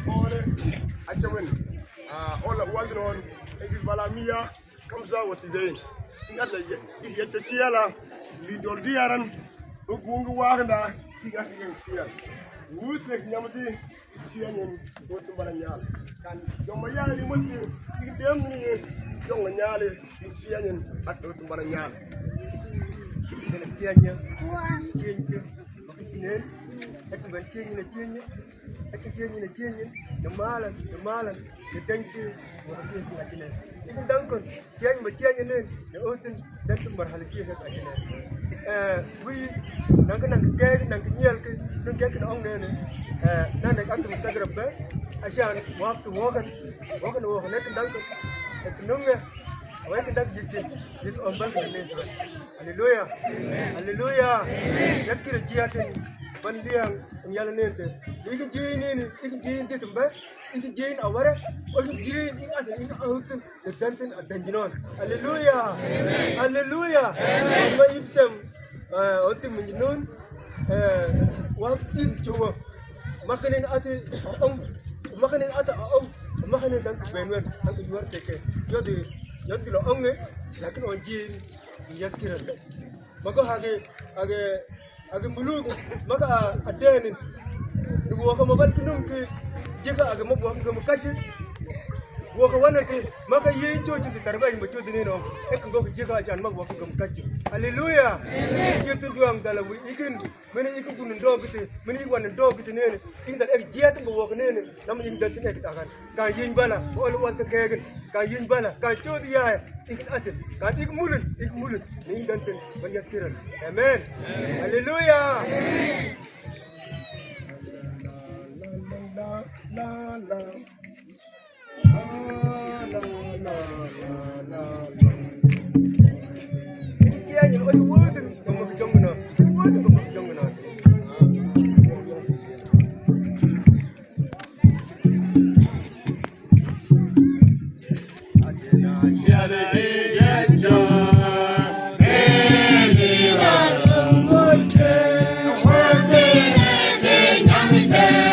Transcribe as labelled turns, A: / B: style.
A: ole achawen ola wadron egis balamia kamsa watizain ingalla yece ciyala li dol diyaran ugungu waganda tiga ciyal wutek nyamati ciyanyen wotu bala nyal kan joma yali motti dem ni jonga nyale ciyanyen ak wotu bala nyal
B: ciyanya ciyanya makine ak ban ciyanya ciyanya ak ciyanya da malan da danki wa sai ki akine idan dankon ciyanya ma ciyanya ne da otun dankin marhala shi ka akine wi nan ke nan nyal ke nun ke kan onne ne nan da ka mustagrab ba ashan waqtu wogan ne kan dankon ak nunga awai kan dak jit on bal ne haleluya haleluya yaskira jiyatin ban liang yalla nente igin jin titumba igin jin awara igin jin igin asal igin ahutun the dancing danjinon haleluya haleluya ma ibsam otim minun wa in juma makanin ati makanin dan benwen ang yuar teke jadi lo onge lakin on jin yaskira mako age muluk maka adenin dugo ko mabal kinum ke jega age mo bo ko kashi wo ko wanake maka yin joji de tarbayin bo jodi ne no e ko jega jan magbo ko kashi haleluya yetu duam dala wi igin mene igin kunun dogite mene igwan dogite ne igin dal ek jiat bo wo ko ne nam ing dal tin ek takan kan yin bala ol wal ka kegen kan yin bala kan jodi ya igin atin kan igin mulun ni ing dal tin ban yaskiran amen haleluya la la ini cianya lo wudin kamu kejongna wudin kamu kejongna
C: Nyamite